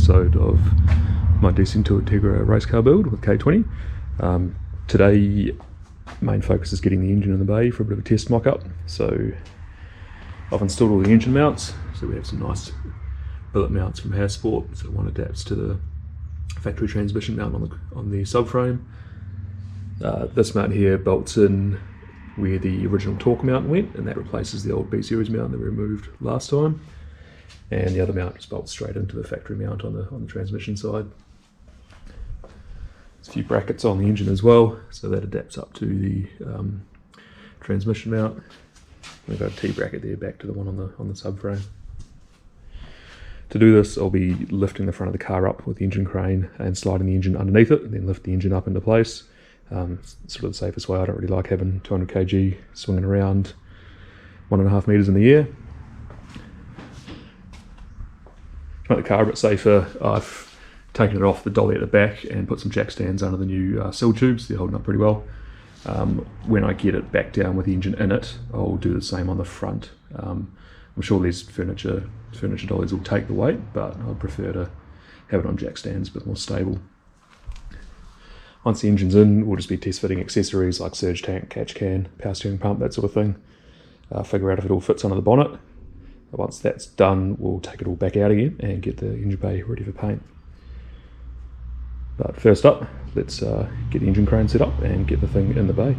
episode of my DC2 Integra Racecar build with K20. Today, main focus is getting the engine in the bay for a bit of a test mock-up. So I've installed all the engine mounts, so we have some nice billet mounts from Sport. So one adapts to the factory transmission mount on the subframe. This mount here bolts in where the original torque mount went, and that replaces the old B series mount that we removed last time. And the other mount just bolts straight into the factory mount on the transmission side. There's a few brackets on the engine as well, so that adapts up to the transmission mount. We've got a T bracket there back to the one on the subframe. To do this, I'll be lifting the front of the car up with the engine crane and sliding the engine underneath it, and then lift the engine up into place. Sort of the safest way. I don't really like having 200 kg swinging around 1.5 meters in the air. To make the car a bit safer, I've taken it off the dolly at the back and put some jack stands under the new sill tubes. They're holding up pretty well. When I get it back down with the engine in it, I'll do the same on the front. I'm sure these furniture dollies will take the weight, but I'd prefer to have it on jack stands, a bit more stable. Once the engine's in, we'll just be test fitting accessories like surge tank, catch can, power steering pump, that sort of thing. Figure out if it all fits under the bonnet. Once that's done, we'll take it all back out again and get the engine bay ready for paint. But first up, let's get the engine crane set up and get the thing in the bay.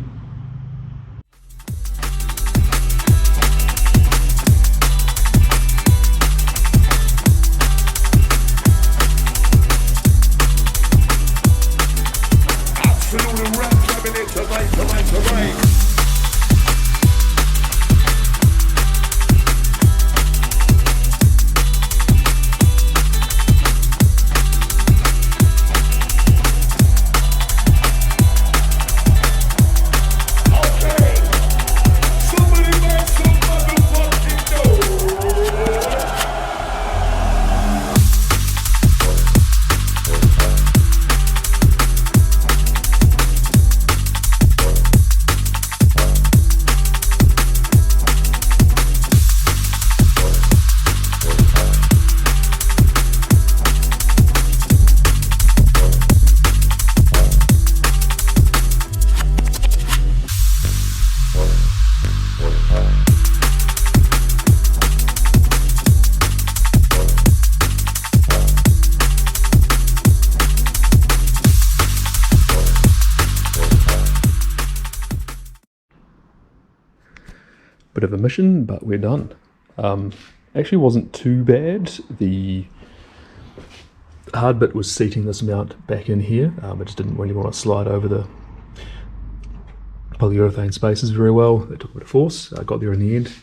Bit of a mission, but we're done. Actually wasn't too bad. The hard bit was seating this mount back in here. I just didn't really want to slide over the polyurethane spaces very well. It took a bit of force. I got there in the end.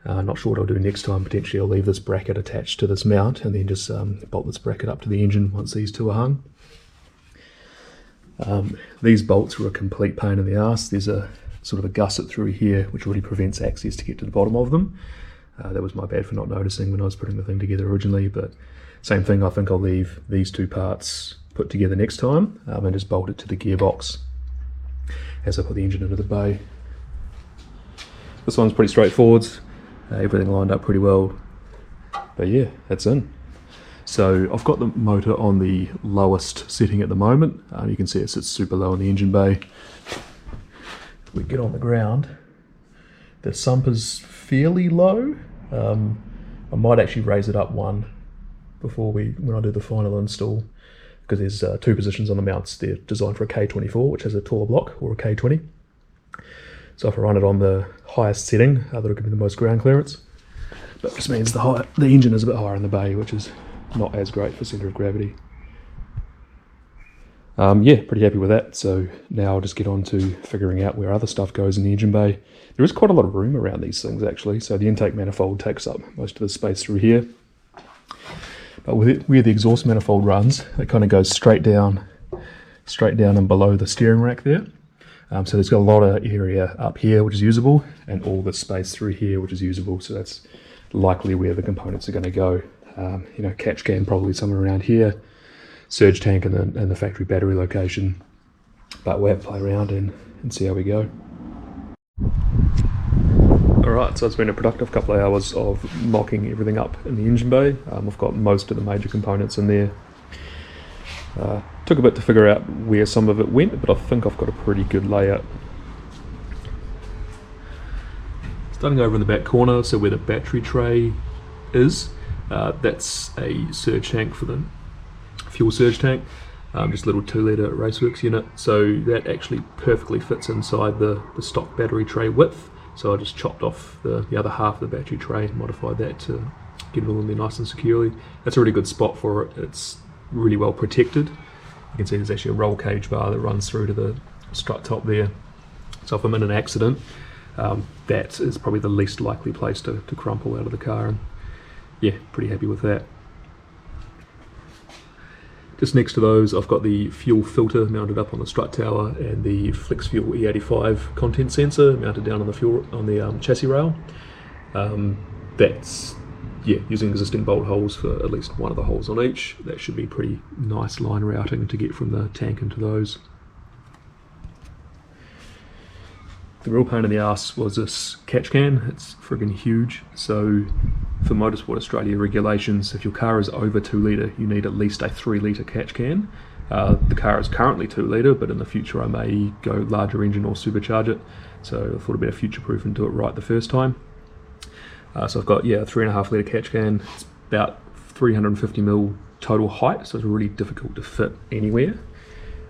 Not sure what I'll do next time. Potentially I'll leave this bracket attached to this mount and then just bolt this bracket up to the engine once these two are hung. These bolts were a complete pain in the arse. There's a sort of a gusset through here which really prevents access to get to the bottom of them. That was my bad for not noticing when I was putting the thing together originally, but same thing, I think I'll leave these two parts put together next time and just bolt it to the gearbox as I put the engine into the bay. This one's pretty straightforward, everything lined up pretty well, but yeah, that's in. So I've got the motor on the lowest setting at the moment. You can see it sits super low in the engine bay. We get on the ground, the sump is fairly low. I might actually raise it up one before when I do the final install, because there's two positions on the mounts. They're designed for a K24, which has a taller block, or a K20. So if I run it on the highest setting, that'll give me the most ground clearance. But this means the engine is a bit higher in the bay, which is not as great for centre of gravity. Yeah, pretty happy with that. So now I'll just get on to figuring out where other stuff goes in the engine bay. There is quite a lot of room around these things actually. So the intake manifold takes up most of the space through here. But where the exhaust manifold runs, it kind of goes straight down and below the steering rack there. So there's got a lot of area up here which is usable, and all the space through here which is usable. So that's likely where the components are going to go. You know, catch can probably somewhere around here. Surge tank in the factory battery location, but we'll have to play around and see how we go. Alright, so it's been a productive couple of hours of mocking everything up in the engine bay. I've got most of the major components in there. Took a bit to figure out where some of it went, but I think I've got a pretty good layout. Starting over in the back corner, so where the battery tray is, that's a surge tank for the fuel surge tank, just a little 2-litre Raceworks unit, so that actually perfectly fits inside the stock battery tray width. So I just chopped off the other half of the battery tray and modified that to get it all in there nice and securely. That's a really good spot for it. It's really well protected. You can see there's actually a roll cage bar that runs through to the strut top there. So if I'm in an accident, that is probably the least likely place to crumple out of the car, and yeah, pretty happy with that. Just next to those, I've got the fuel filter mounted up on the strut tower and the Flex Fuel E85 content sensor mounted down on the chassis rail. That's using existing bolt holes for at least one of the holes on each. That should be pretty nice line routing to get from the tank into those. The real pain in the ass was this catch can. It's friggin' huge. So for Motorsport Australia regulations, if your car is over 2 litre, you need at least a 3 litre catch can. The car is currently 2 litre, but in the future I may go larger engine or supercharge it. So I thought I'd better future-proof and do it right the first time. So I've got a 3.5 litre catch can. It's about 350mm total height, so it's really difficult to fit anywhere.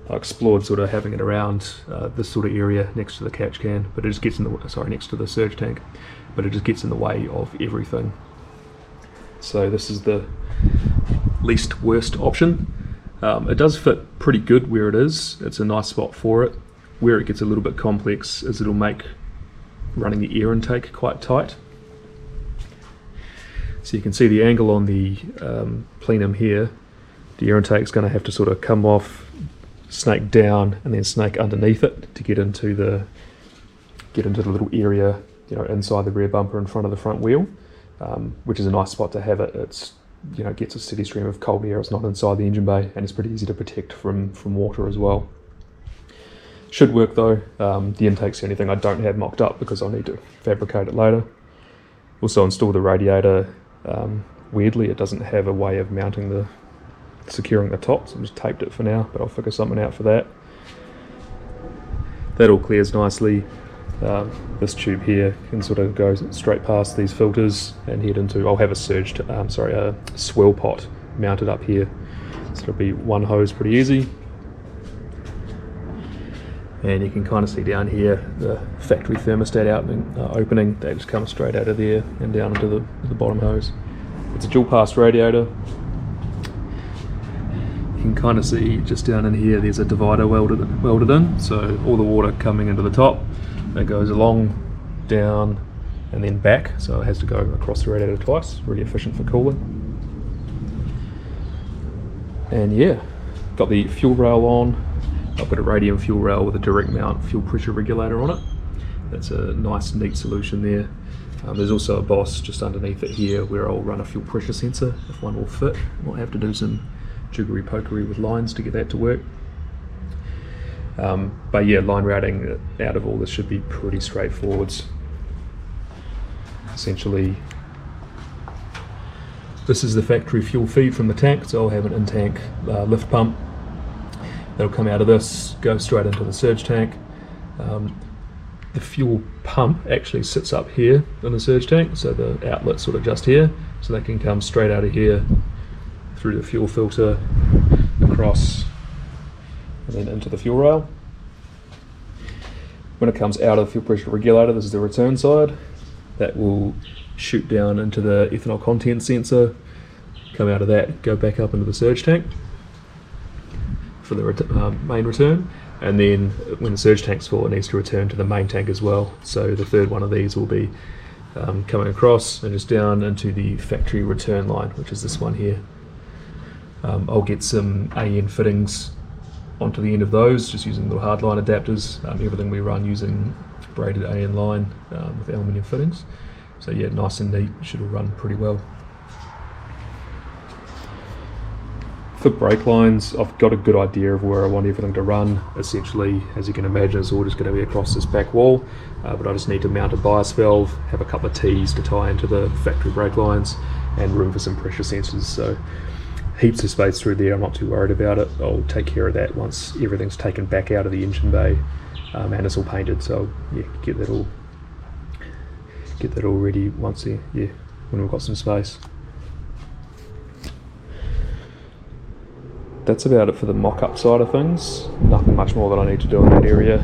I explored sort of having it around this sort of area next to the catch can, but it just gets in the next to the surge tank, but it just gets in the way of everything. So this is the least worst option. It does fit pretty good where it is. It's a nice spot for it. Where it gets a little bit complex is it'll make running the air intake quite tight. So you can see the angle on the plenum here. The air intake is going to have to sort of come off, snake down, and then snake underneath it to get into the little area, inside the rear bumper in front of the front wheel, which is a nice spot to have it. It's gets a steady stream of cold air. It's not inside the engine bay, and it's pretty easy to protect from water as well. Should work though. The intake's the only thing I don't have mocked up because I'll need to fabricate it later. Also install the radiator. Weirdly, it doesn't have a way of mounting securing the top, so I'm just taped it for now, but I'll figure something out for that. That all clears nicely. This tube here can sort of go straight past these filters and head into, I'll have a swell pot mounted up here, so it'll be one hose pretty easy. And you can kind of see down here the factory thermostat opening. They just come straight out of there and down into the bottom hose. It's a dual pass radiator. You can kind of see just down in here there's a divider welded in, so all the water coming into the top, that goes along, down, and then back, so it has to go across the radiator twice. Really efficient for cooling. And yeah, got the fuel rail on. I've got a radium fuel rail with a direct mount fuel pressure regulator on it. That's a nice neat solution there. There's also a boss just underneath it here where I'll run a fuel pressure sensor if one will fit. Might have to do some jiggery pokery with lines to get that to work. But yeah, line routing out of all this should be pretty straightforward. Essentially, this is the factory fuel feed from the tank, so I'll have an in-tank lift pump. That'll come out of this, go straight into the surge tank. The fuel pump actually sits up here in the surge tank, so the outlet's sort of just here, so they can come straight out of here through the fuel filter, across, and then into the fuel rail. When it comes out of the fuel pressure regulator, this is the return side. That will shoot down into the ethanol content sensor, come out of that, go back up into the surge tank for the main return, and then when the surge tank's full, it needs to return to the main tank as well. So the third one of these will be coming across and just down into the factory return line, which is this one here. I'll get some AN fittings onto the end of those, just using little hardline adapters. Everything we run using braided AN line with aluminium fittings. So yeah, nice and neat, should all run pretty well. For brake lines, I've got a good idea of where I want everything to run. Essentially, as you can imagine, it's all just going to be across this back wall, but I just need to mount a bias valve, have a couple of T's to tie into the factory brake lines, and room for some pressure sensors. So heaps of space through there, I'm not too worried about it. I'll take care of that once everything's taken back out of the engine bay and it's all painted. So yeah, get that all ready once when we've got some space. That's about it for the mock-up side of things. Nothing much more that I need to do in that area.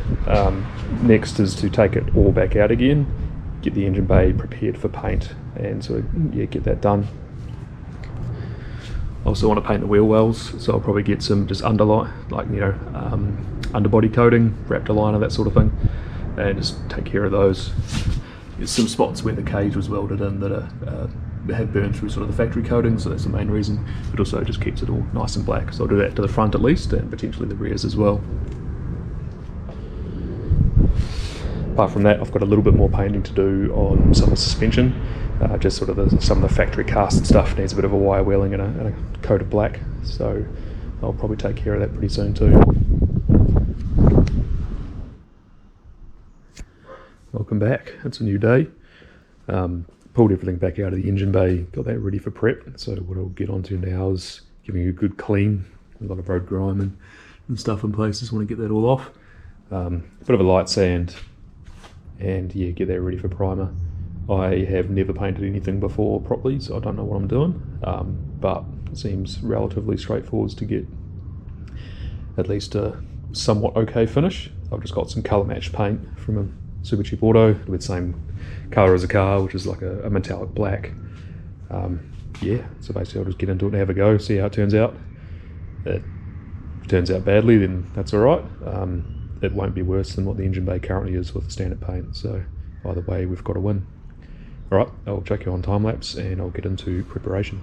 Next is to take it all back out again, get the engine bay prepared for paint, and sort of get that done. I also want to paint the wheel wells, so I'll probably get some just underbody coating, Raptor liner, that sort of thing, and just take care of those. There's some spots where the cage was welded in that have burned through sort of the factory coating, so that's the main reason, but also just keeps it all nice and black. So I'll do that to the front at least, and potentially the rears as well. Apart from that, I've got a little bit more painting to do on some of the suspension. Just sort of some of the factory cast stuff needs a bit of a wire wheeling and a coat of black, so I'll probably take care of that pretty soon too. Welcome back, it's a new day. Pulled everything back out of the engine bay, got that ready for prep. So what I'll get onto now is giving it a good clean, a lot of road grime and stuff in place. Just want to get that all off. Bit of a light sand, and yeah, get that ready for primer. I have never painted anything before properly, so I don't know what I'm doing, but it seems relatively straightforward to get at least a somewhat okay finish. I've just got some colour matched paint from a super cheap auto with the same colour as a car, which is like a metallic black. Yeah, so basically I'll just get into it and have a go, see how it turns out. If it turns out badly, then that's alright. It won't be worse than what the engine bay currently is with the standard paint, so either way we've got a win. Alright, I'll check you on time lapse and I'll get into preparation.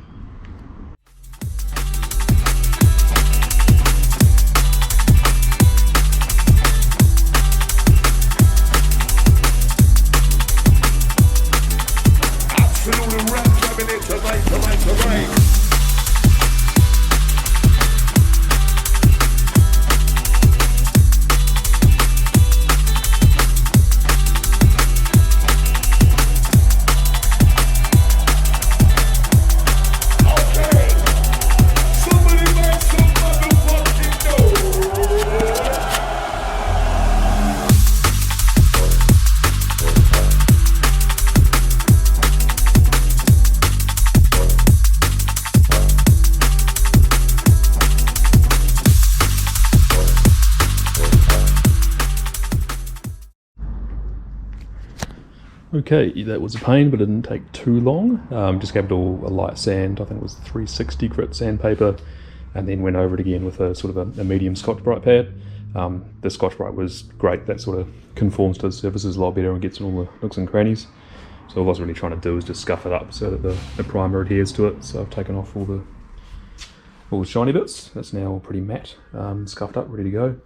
Okay, that was a pain, but it didn't take too long. Just gave it all a light sand, I think it was 360 grit sandpaper, and then went over it again with a sort of a medium Scotch-Brite pad. The Scotch-Brite was great, that sort of conforms to the surfaces a lot better and gets in all the nooks and crannies. So all I was really trying to do is just scuff it up so that the primer adheres to it. So I've taken off all the shiny bits. That's now pretty matte, scuffed up, ready to go.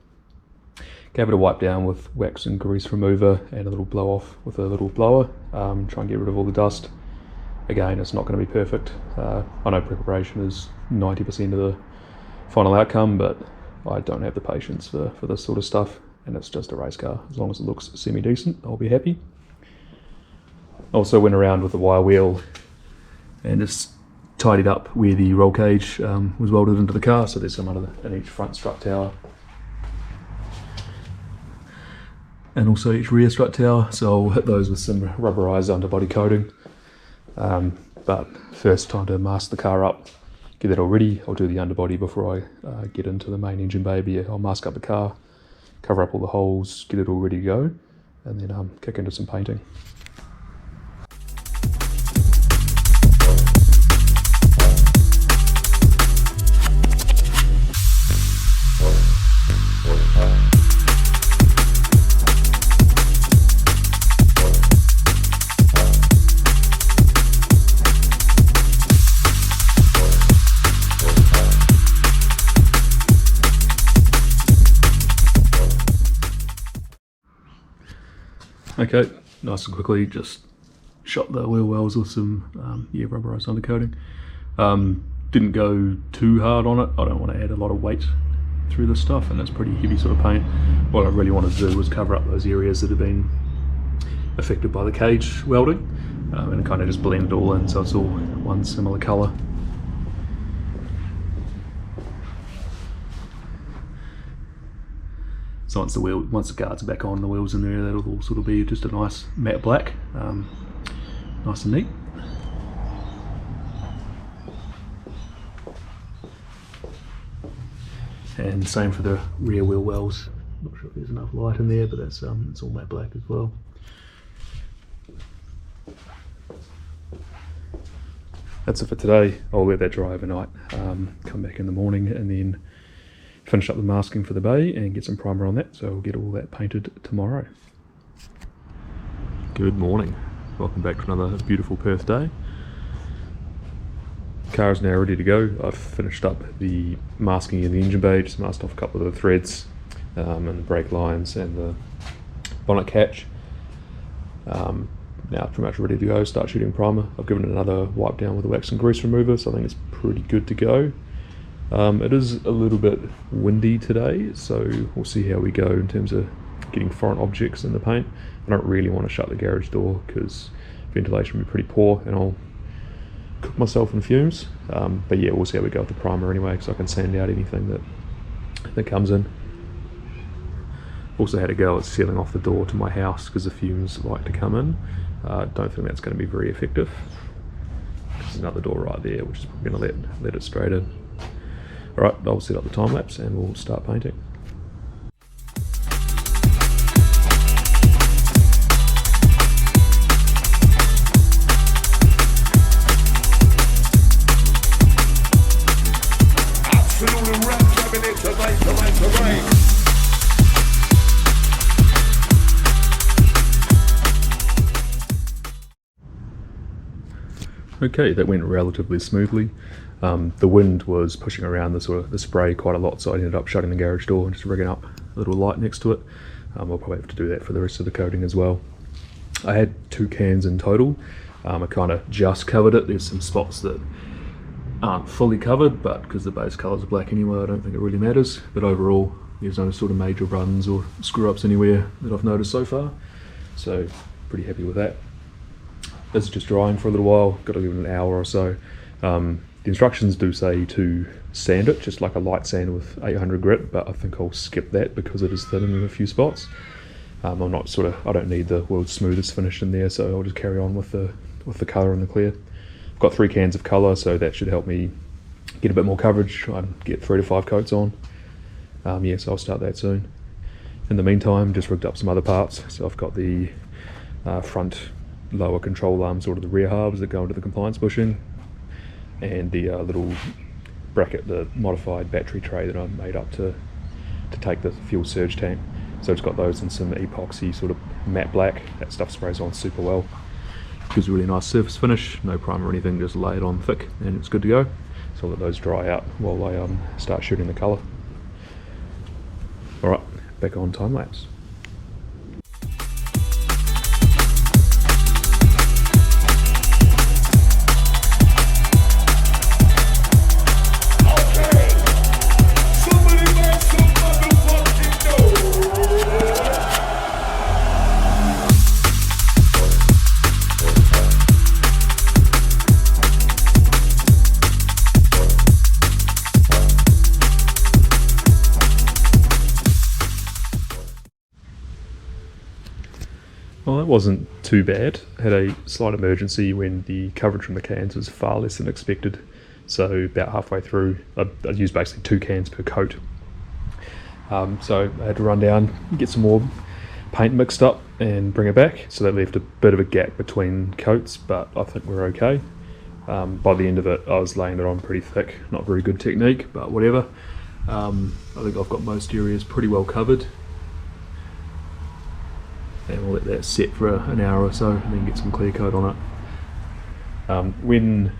Gave it a wipe down with wax and grease remover and a little blow off with a little blower. Try and get rid of all the dust. Again, it's not going to be perfect. I know preparation is 90% of the final outcome, but I don't have the patience for this sort of stuff, and it's just a race car. As long as it looks semi-decent, I'll be happy. Also went around with the wire wheel and just tidied up where the roll cage was welded into the car, so there's some under in each front strut tower. And also each rear strut tower, so I'll hit those with some rubberized underbody coating. But first, time to mask the car up, get that all ready. I'll do the underbody before I get into the main engine bay. But yeah, I'll mask up the car, cover up all the holes, get it all ready to go, and then kick into some painting. Okay, nice and quickly, just shot the wheel wells with some rubberized undercoating. didn't go too hard on it. I don't want to add a lot of weight through this stuff, and it's pretty heavy sort of paint. What I really wanted to do was cover up those areas that have been affected by the cage welding, and kind of just blend it all in so it's all one similar colour. So once the guards are back on, the wheels in there, that'll all sort of be just a nice matte black, nice and neat. And same for the rear wheel wells. Not sure if there's enough light in there, but that's it's all matte black as well. That's it for today. I'll let that dry overnight, come back in the morning and then finish up the masking for the bay and get some primer on that, so we'll get all that painted tomorrow. Good morning. Welcome back to another beautiful Perth day. Car is now ready to go. I've finished up the masking in the engine bay, just masked off a couple of the threads and the brake lines and the bonnet catch. Now pretty much ready to go, start shooting primer. I've given it another wipe down with a wax and grease remover, so I think it's pretty good to go. It is a little bit windy today, so we'll see how we go in terms of getting foreign objects in the paint. I don't really want to shut the garage door because ventilation will be pretty poor and I'll cook myself in fumes. But yeah, we'll see how we go with the primer anyway, because I can sand out anything that comes in. Also had a go at sealing off the door to my house because the fumes like to come in. Don't think that's going to be very effective. There's another door right there, which is probably going to let it straight in. Alright, I'll set up the time lapse and we'll start painting. Okay, that went relatively smoothly. The wind was pushing around the spray quite a lot, so I ended up shutting the garage door and just rigging up a little light next to it. I'll probably have to do that for the rest of the coating as well. I had 2 cans in total. I kind of just covered it. There's some spots that aren't fully covered, but because the base colours are black anyway, I don't think it really matters. But overall, there's no sort of major runs or screw-ups anywhere that I've noticed so far. So, pretty happy with that. This is just drying for a little while, got to give it an hour or so. The instructions do say to sand it, just like a light sand with 800 grit, but I think I'll skip that because it is thinning in a few spots. I don't need the world's smoothest finish in there, so I'll just carry on with the colour and the clear. I've got 3 cans of colour, so that should help me get a bit more coverage, try and get 3 to 5 coats on. So I'll start that soon. In the meantime, just rigged up some other parts. So I've got the front lower control arm, sort of the rear halves that go into the compliance bushing, and the little bracket, the modified battery tray that I made up to take the fuel surge tank. So it's got those in some epoxy sort of matte black. That stuff sprays on super well. Gives a really nice surface finish, no primer or anything, just lay it on thick and it's good to go. So I'll let those dry out while I start shooting the colour. Alright, back on time lapse. Well, that wasn't too bad. Had a slight emergency when the coverage from the cans was far less than expected. So about halfway through, I used basically 2 cans per coat. So I had to run down, get some more paint mixed up and bring it back. So that left a bit of a gap between coats, but I think we're okay. By the end of it, I was laying it on pretty thick. Not very good technique, but whatever. I think I've got most areas pretty well covered. And we'll let that set for an hour or so and then get some clear coat on it. When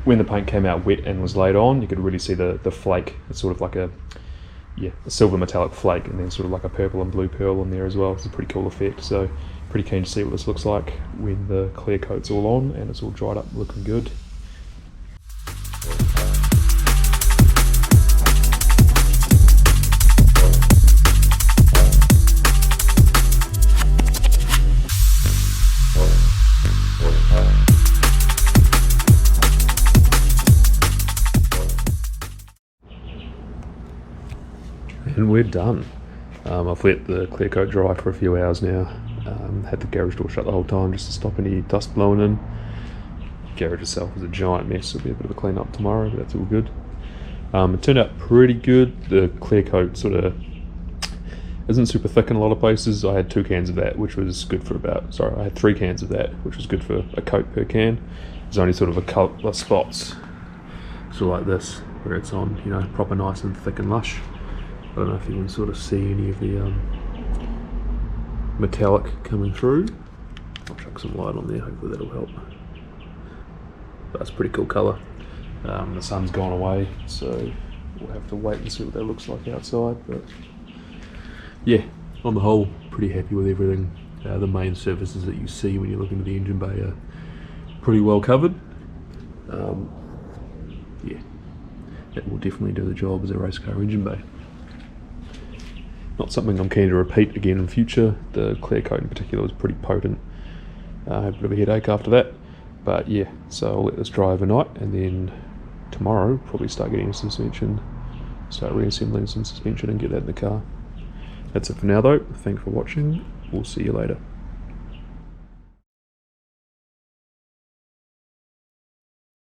the paint came out wet and was laid on, you could really see the flake. It's sort of like a silver metallic flake, and then sort of like a purple and blue pearl on there as well. It's a pretty cool effect, so pretty keen to see what this looks like when the clear coat's all on and it's all dried up looking good. And we're done. I've let the clear coat dry for a few hours now. Had the garage door shut the whole time just to stop any dust blowing in. Garage itself is a giant mess. It'll be a bit of a clean up tomorrow, but that's all good. It turned out pretty good. The clear coat sort of isn't super thick in a lot of places. I had 2 cans of that, which was good for about, sorry, I had 3 cans of that, which was good for a coat per can. There's only sort of a couple of spots, sort of like this, where it's on, you know, proper nice and thick and lush. I don't know if you can sort of see any of the metallic coming through. I'll chuck some light on there, hopefully that'll help. But that's a pretty cool colour. The sun's gone away, so we'll have to wait and see what that looks like outside. But yeah, on the whole, pretty happy with everything. The main surfaces that you see when you look into the engine bay are pretty well covered. Yeah, that will definitely do the job as a race car engine bay. Not something I'm keen to repeat again in future. The clear coat in particular was pretty potent. I had a bit of a headache after that. But yeah, so I'll let this dry overnight, and then tomorrow probably start getting some suspension, start reassembling some suspension and get that in the car. That's it for now though. Thanks for watching. We'll see you later.